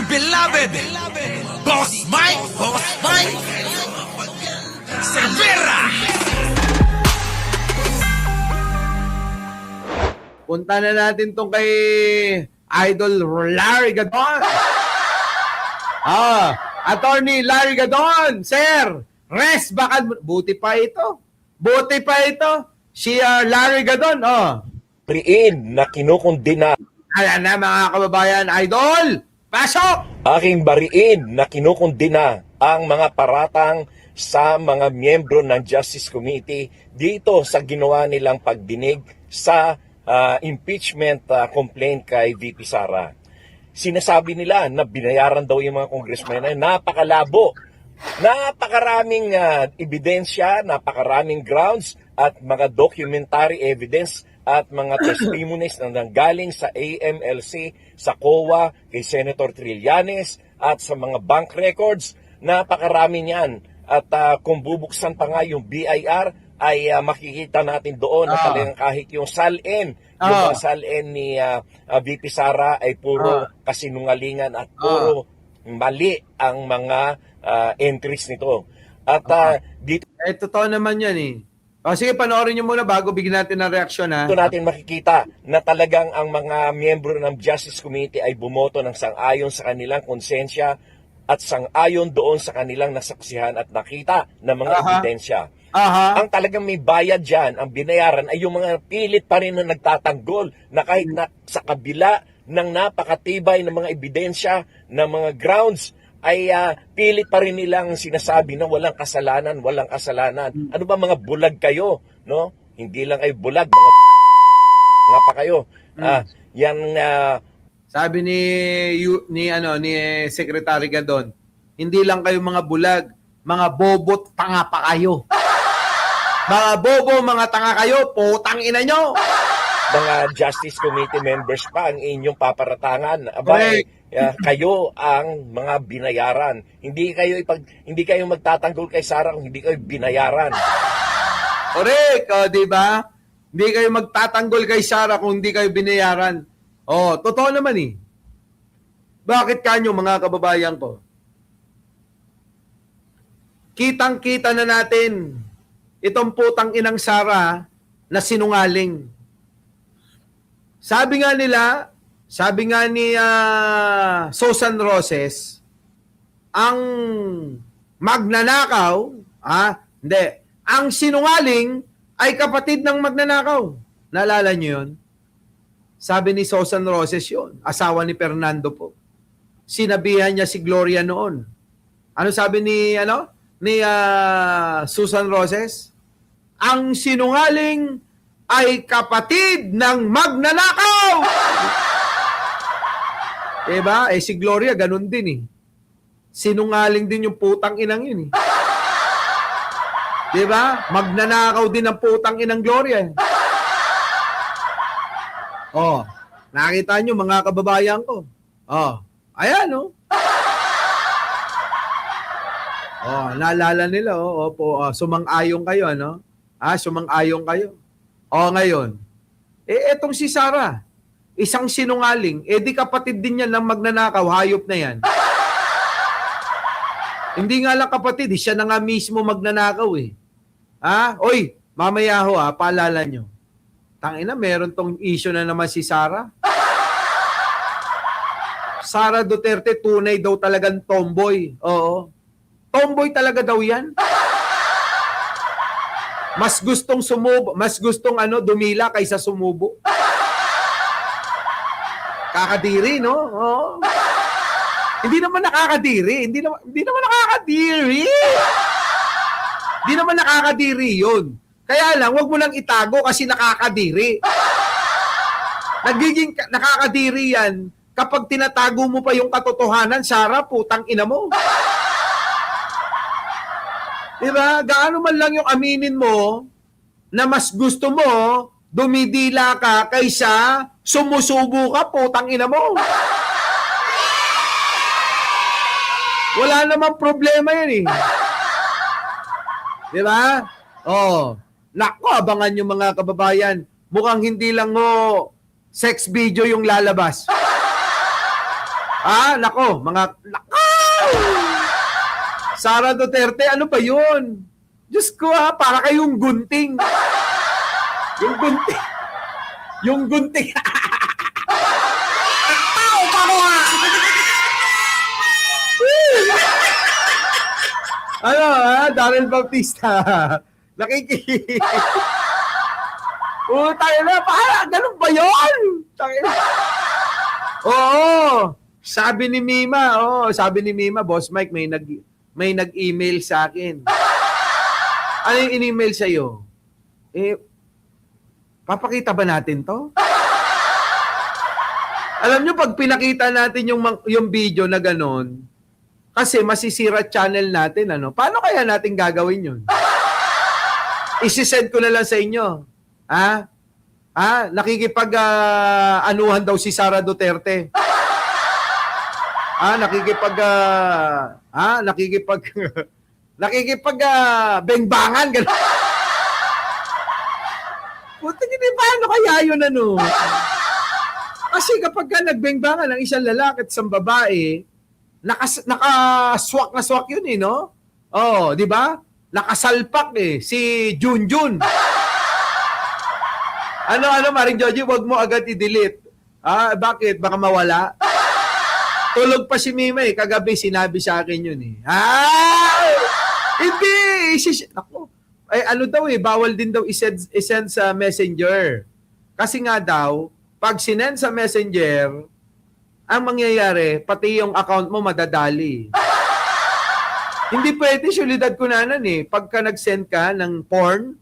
dear beloved, Boss Mike, Cervera. Punta na natin tong kay Idol Larry Gadon. Attorney Larry Gadon, sir, rest baka buti pa ito. Si Larry Gadon, Priin na kinukundina. Ayan na mga kababayan, Idol, pasok! Aking bariin na kinukundina ang mga paratang sa mga miyembro ng Justice Committee dito sa ginawa nilang pagdinig sa impeachment complaint kay VP Sara. Sinasabi nila na binayaran daw yung mga congressmen na napakalabo. Napakaraming ebidensya, napakaraming grounds at mga documentary evidence at mga testimonies na nanggaling sa AMLC, sa COA, kay Senator Trillanes at sa mga bank records. Napakarami niyan. At kung bubuksan pa nga yung BIR, ay makikita natin doon na talagang kahit yung salin, yung mga salin ni VP Sara ay puro kasinungalingan at puro mali ang mga entries nito. At dito Totoo naman yan eh. Sige, panoorin nyo muna bago bigyan natin ng reaksyon ha. dito natin makikita na talagang ang mga miyembro ng Justice Committee ay bumoto ng sang-ayon sa kanilang konsensya at sang-ayon doon sa kanilang nasaksihan at nakita ng mga ebidensya. Ang talagang may bayad dyan, ang binayaran ay yung mga pilit pa rin na nagtatanggol na kahit na sa kabila ng napakatibay ng mga ebidensya, ng mga grounds, ay pilit pa rin nilang sinasabi na walang kasalanan. Ano ba mga bulag kayo? No? Hindi lang kayo bulag, mga nga pa kayo. Sabi ni Secretary Gadon, hindi lang kayo mga bulag, mga bobot tanga pa kayo. Mga bobo, mga tanga kayo, putang ina nyo. Mga Justice Committee members pa ang inyong paparatangan. Abay, kayo ang mga binayaran. Hindi kayo magtatanggol kay Sara kung hindi kayo binayaran. Correct, di ba? Hindi kayo magtatanggol kay Sara kung hindi kayo binayaran. Totoo naman eh. Bakit kanyo mga kababayan ko? Kitang-kita na natin itong putang inang Sara na sinungaling. Sabi nga ni Susan Roses, ang magnanakaw, ang sinungaling ay kapatid ng magnanakaw. Naalala niyo yun? Sabi ni Susan Roses yun, asawa ni Fernando po. Sinabihan niya si Gloria noon. Ano sabi ni Susan Roses? Ang sinungaling ay kapatid ng magnanakaw! Diba? Si Gloria, ganun din eh. Sinungaling din yung putang inang yun eh. Diba? Magnanakaw din ang putang inang Gloria. Nakita nyo mga kababayan ko. Ayan naalala nila sumang-ayon kayo sumang-ayon kayo. Ngayon, etong si Sara, isang sinungaling, di kapatid din yan ng magnanakaw, hayop na yan. Hindi nga lang kapatid, siya na nga mismo magnanakaw eh. Oy, mamaya paalala nyo. Tangina, meron tong issue na naman si Sara. Sara Duterte, tunay daw talagang tomboy. Oo. Tomboy talaga daw yan. Mas gustong dumila kaysa sumubo. Kakadiri, no? Hindi naman nakakadiri. Hindi naman nakakadiri yun. Kaya lang, wag mo lang itago kasi nakakadiri. Nagiging nakakadiri yan kapag tinatago mo pa yung katotohanan. Sara, putang ina mo. Diba? Gaano man lang yung aminin mo na mas gusto mo dumidila ka kaysa sumusubo ka, putang ina mo. Wala namang problema yan eh. Diba? Nako, abangan yung mga kababayan. Mukhang hindi lang sex video yung lalabas. Nako, nako! Sara Duterte, ano ba yun? Diyos ko para kayong gunting. Yung gunting. Yung gunting. Tao pa ko Darrell Bautista. Tayo na, ganun ba yun? Oo. Sabi ni Mima, Boss Mike, may nag-email sa akin. Ano yung in-email sa'yo? Papakita ba natin to? Alam nyo, pag pinakita natin yung video na ganon, kasi masisira channel natin, paano kaya natin gagawin yun? Isisend ko na lang sa inyo. Nakikipag-anuhan daw si Sara Duterte. Bengbangan, gano'n. Puta, hindi paano kaya yun, Kasi kapag nagbengbangan ng isang lalaki at isang babae, nakaswak na swak yun, no? Oh, di ba? Nakasalpak, si Junjun. Maring Joji, wag mo agad i-delete. Bakit? Baka mawala? Tulog pa si Mima, kagabi sinabi sa akin yun, Hindi! Ako, bawal din daw isend sa Messenger. Kasi nga daw, pag sinend sa Messenger, ang mangyayari, pati yung account mo madadali. Hindi pwede, syulidad ko nanan pagka nag-send ka ng porn,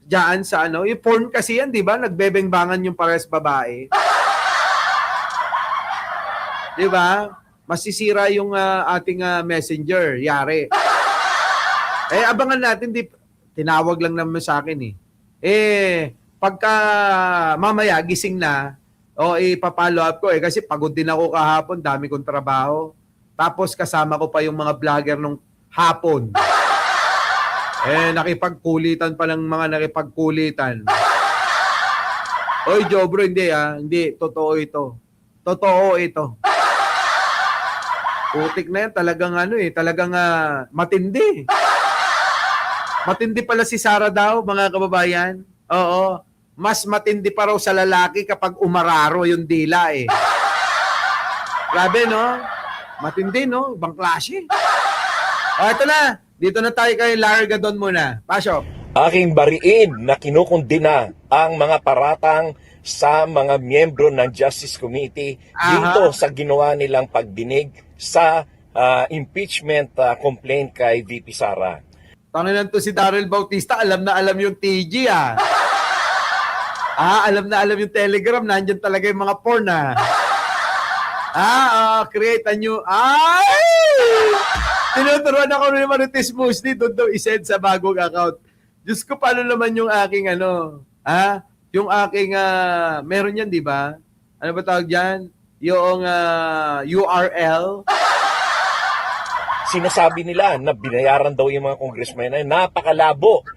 dyan sa yung porn kasi yan, di ba? Nagbebengbangan yung pares babae. Di ba? Masisira yung ating messenger, yari. Abangan natin, tinawag lang naman sa akin pagka mamaya gising na, ipapollow up ko kasi pagod din ako kahapon, dami kong trabaho. Tapos kasama ko pa yung mga vlogger nung hapon. Nakipagkulitan pa ng mga nakipagkulitan. Oy, Jobro, hindi, totoo ito. Totoo ito. Putik na yan, talagang matindi. Matindi pala si Sara daw, mga kababayan. Oo, mas matindi pa raw sa lalaki kapag umararo yung dila Grabe, no? Matindi, no? Ibang klase. Ito na. Dito na tayo kay Larry Gadon muna. Pasok. Aking bariin na kinukundina ang mga paratang sa mga miyembro ng Justice Committee dito sa ginawa nilang pagdinig sa impeachment complaint kay VP Sara. Tanginan to si Darrell Bautista, alam na alam yung TG alam na alam yung Telegram, nandiyan talaga yung mga porn create a new tinuturuan ako ni Marites Musli, doon daw isend sa bagong account. Diyos ko, paano naman yung aking yung aking meron yan, di ba? Ano ba tawag dyan? Yung URL. Sinasabi nila na binayaran daw yung mga congressmen na napakalabo.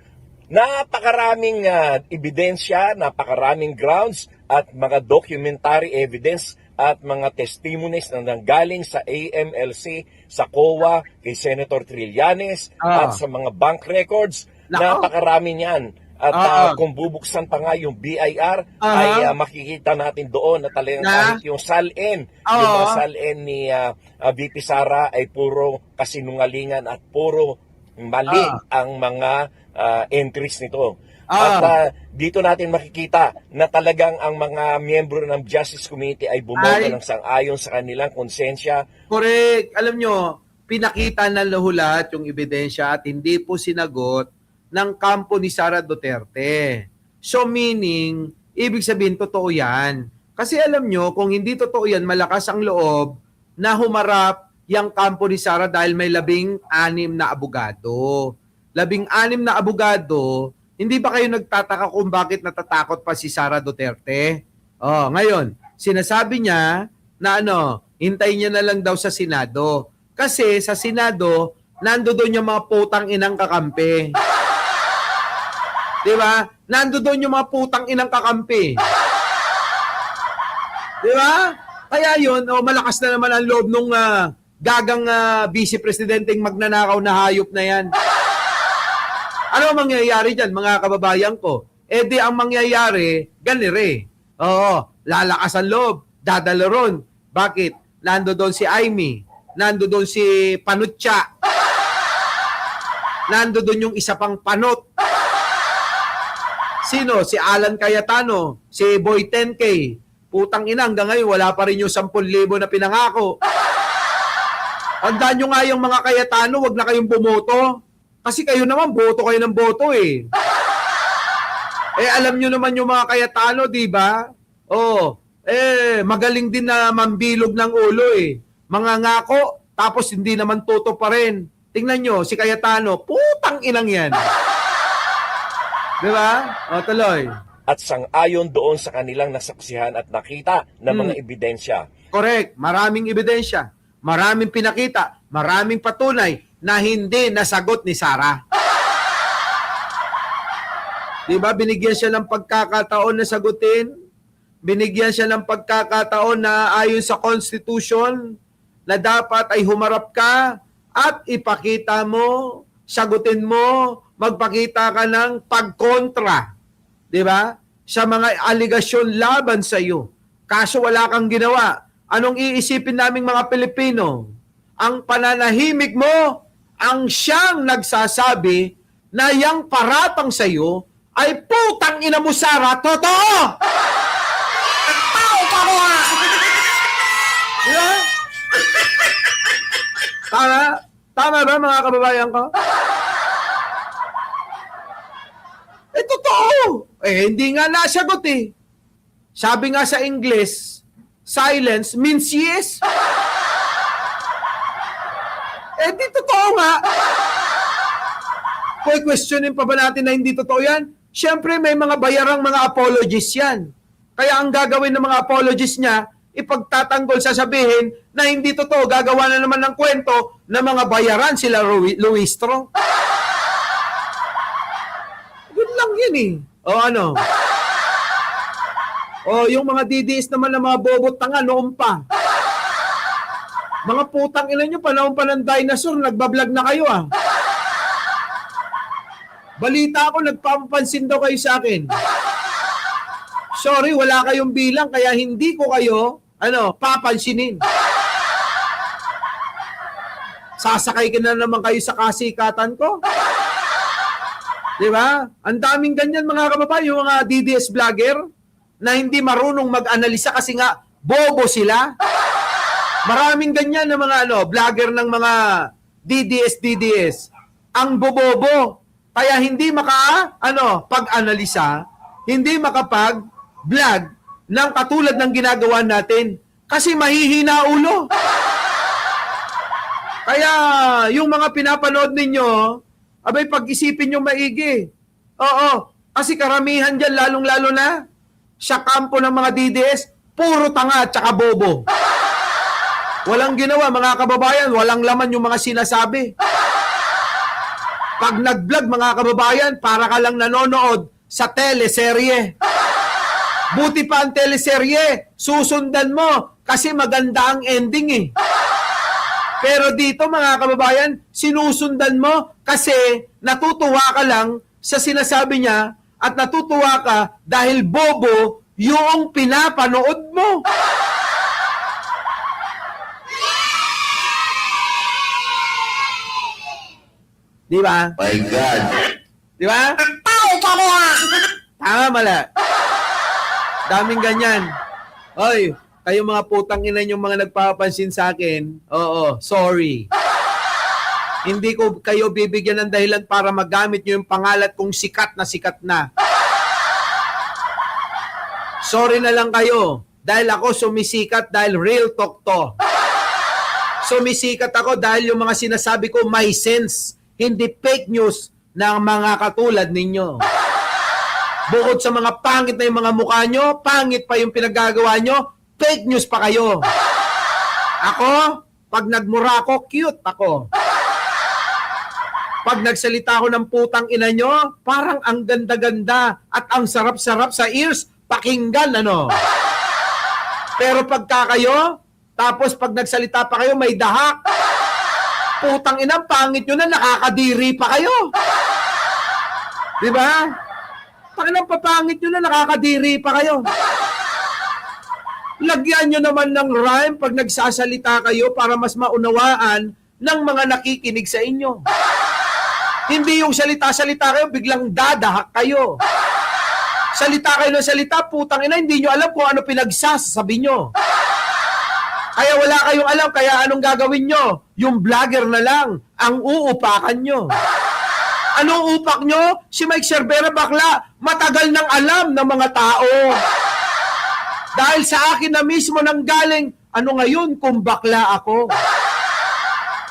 Napakaraming ebidensya, napakaraming grounds at mga documentary evidence at mga testimonies na nanggaling sa AMLC, sa COA, kay Senator Trillanes at sa mga bank records. Napakarami niyan. At kung bubuksan pa nga yung BIR, ay makikita natin doon na talagang kahit yung SALN, yung mga SALN ni VP Sara ay puro kasinungalingan at puro mali ang mga entries nito. At dito natin makikita na talagang ang mga miyembro ng Justice Committee ay bumoto ng sang-ayon sa kanilang konsensya. Correct. Alam nyo, pinakita na lahat yung ebidensya at hindi po sinagot ng kampo ni Sara Duterte. So meaning, ibig sabihin totoo yan. Kasi alam nyo, kung hindi totoo yan, malakas ang loob na humarap yung kampo ni Sara dahil may 16 na abogado. 16 na abogado. Hindi ba kayo nagtataka kung bakit natatakot pa si Sara Duterte? Ngayon, sinasabi niya na hintayin niya na lang daw sa Senado. Kasi sa Senado, nandoon yung mga putang inang kakampi. Di ba? Nandoon yung mga putang inang kakampi. Di ba? Kaya yun, malakas na naman ang loob nung gagang vice presidenteng magnanakaw na hayop na yan. Ano ang mangyayari dyan, mga kababayan ko? Di ang mangyayari, ganire. Oo, lalakas ang loob, dadalo ron. Bakit? Nando doon si Aimee, nando doon si Panutya, nando doon yung isa pang panot. Sino? Si Alan Cayetano, si Boy 10K. Putang ina, hanggang ngayon, wala pa rin yung 10,000 na pinangako. Tandaan nyo nga yung mga Cayetano, wag na kayong bumoto. Kasi kayo naman, boto kayo ng boto eh. Alam nyo naman yung mga Cayetano, di ba? Magaling din na mambilog ng ulo eh. Mga ngako, tapos hindi naman toto pa rin. Tingnan nyo, si Cayetano, putang inang yan. Di ba? Tuloy. At sang-ayon doon sa kanilang nasaksihan at nakita na mga ebidensya. Correct. Maraming ebidensya. Maraming pinakita. Maraming patunay na hindi nasagot ni Sara. Di ba? Binigyan siya ng pagkakataon na sagutin. Binigyan siya ng pagkakataon na ayon sa Constitution na dapat ay humarap ka at ipakita mo, sagutin mo, magpakita ka ng pagkontra. Di ba? Sa mga aligasyon laban sa iyo. Kaso wala kang ginawa. Anong iisipin naming mga Pilipino? Ang pananahimik mo ang siyang nagsasabi na yang paratang sa iyo ay putang ina mo, Sara. Totoo! Tao ka ba? Yeah? Tama? Tama ba mga kababayan ko? Totoo. Hindi nga nasagot eh. Sabi nga sa English, silence means yes. Di totoo nga. Questionin pa ba natin na hindi totoo yan? Siyempre may mga bayarang mga apologies yan. Kaya ang gagawin ng mga apologies niya, ipagtatanggol, sasabihin na hindi totoo, gagawa na naman ng kwento na mga bayaran sila Luistro. Yun lang yun eh. Ano? Yung mga DDS naman na mga bobot tanga noon pa. Mga putang ina nyo, panahon pa ng dinosaur, nagbablog na kayo ah. Balita ako, nagpapansin daw kayo sa akin. Sorry, wala kayong bilang, kaya hindi ko kayo, papansinin. Sasakay ka na naman kayo sa kasikatan ko. Di ba? Ang daming ganyan mga kababayan, yung mga DDS vlogger na hindi marunong mag-analisa kasi nga bobo sila. Maraming ganyan na mga vlogger ng mga DDS. Ang bobobo. Kaya hindi pag-analisa, hindi makapag-vlog ng katulad ng ginagawa natin. Kasi mahihina ulo. Kaya yung mga pinapanood ninyo, abay pag-isipin nyo maigi. Oo, kasi karamihan dyan, lalong-lalo na, sa kampo ng mga DDS, puro tanga at saka bobo. Walang ginawa, mga kababayan, walang laman yung mga sinasabi. Pag nag-vlog, mga kababayan, para ka lang nanonood sa teleserye. Buti pa ang teleserye, susundan mo kasi maganda ang ending eh. Pero dito, mga kababayan, sinusundan mo kasi natutuwa ka lang sa sinasabi niya at natutuwa ka dahil bobo yung pinapanood mo. Di ba? My God. Di ba? Tama mala. Daming ganyan. Oy, kayo mga putang ina yung mga nagpapansin sa akin, sorry. Hindi ko kayo bibigyan ng dahilan para magamit nyo yung pangalat kong sikat na. Sorry na lang kayo. Dahil ako sumisikat dahil real talk to. Sumisikat ako dahil yung mga sinasabi ko may sense. Hindi fake news ng mga katulad ninyo. Bukod sa mga pangit na yung mga mukha nyo, pangit pa yung pinagagawa nyo, fake news pa kayo. Ako, pag nagmura ako, cute ako. Pag nagsalita ako ng putang ina nyo, parang ang ganda-ganda at ang sarap-sarap sa ears, pakinggan, Pero pagka kayo, tapos pag nagsalita pa kayo, may dahak. Putang ina, pangit nyo na, nakakadiri pa kayo. Di ba? Pakilang papangit nyo na, nakakadiri pa kayo. Lagyan nyo naman ng rhyme pag nagsasalita kayo para mas maunawaan ng mga nakikinig sa inyo. Hindi yung salita-salita kayo, biglang dadahak kayo. Salita kayo ng salita, putang ina, hindi nyo alam kung ano pinagsasabi nyo. Kaya wala kayong alam, kaya anong gagawin nyo? Yung vlogger na lang, ang uupakan nyo. Anong upak nyo? Si Mike Cervera bakla, matagal nang alam ng mga tao. Dahil sa akin na mismo nang galing, ano ngayon kung bakla ako?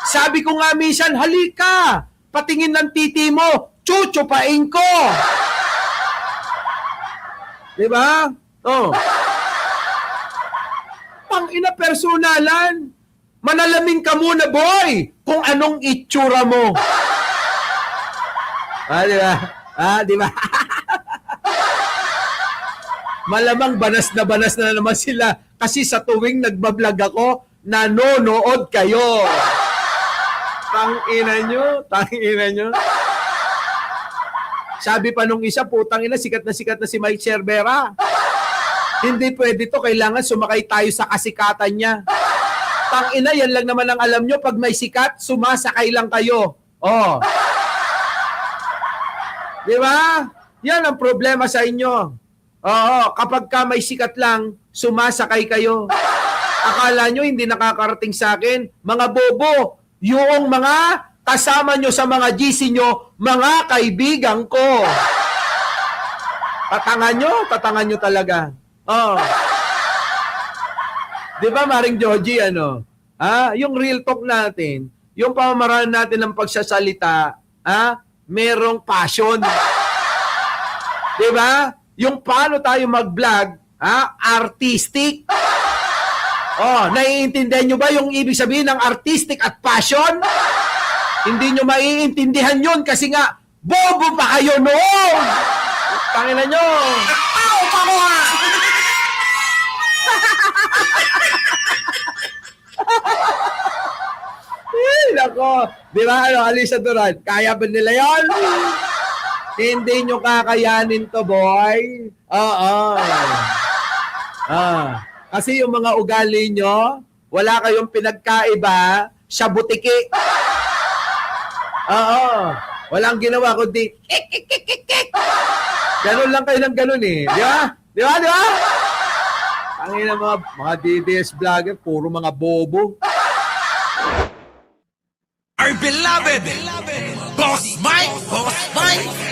Sabi ko nga minsan, halika, patingin ng titi mo, chuchupain ko. Diba? Oh. Pang-ina personalan. Manalamin ka muna, boy, kung anong itsura mo. Diba? Diba? Malamang banas na naman sila kasi sa tuwing nagbablog ako, nanonood kayo. Tangina nyo. Sabi pa nung isa, putang ina, sikat na si Mike Cervera. Hindi pwede to, kailangan sumakay tayo sa kasikatan niya. Tangina, yan lang naman ang alam nyo, pag may sikat, sumasakay lang kayo. Oh. Di ba? Yan ang problema sa inyo. Oo, kapag ka may sikat lang, sumasakay kayo. Akala nyo hindi nakakarating sa akin? Mga bobo, yung mga kasama nyo sa mga GC nyo, mga kaibigan ko. Tatangan nyo talaga. Oh. Di ba, Maring Joji, ano? Yung real talk natin, yung pamamaraan natin ng pagsasalita, merong passion. Di ba? Yung paano tayo mag-vlog, artistic. Oh, naiintindihan nyo ba yung ibig sabihin ng artistic at passion? Hindi nyo maiintindihan yun kasi nga, bobo pa kayo noon! Tangina nyo! Tao pa ko ha! Nako, di ba, Alisa Duran, kaya ba nila yun? Hindi nyo kakayanin to, boy. Oo. Kasi yung mga ugali nyo, wala kayong pinagkaiba sa butiki. Oo. Walang ginawa kundi kik. Ganun lang kayo ng ganun eh. Di ba? Di ba? Di ba? Tangina mga DDS vlogger, puro mga bobo. Our beloved Boss Mike.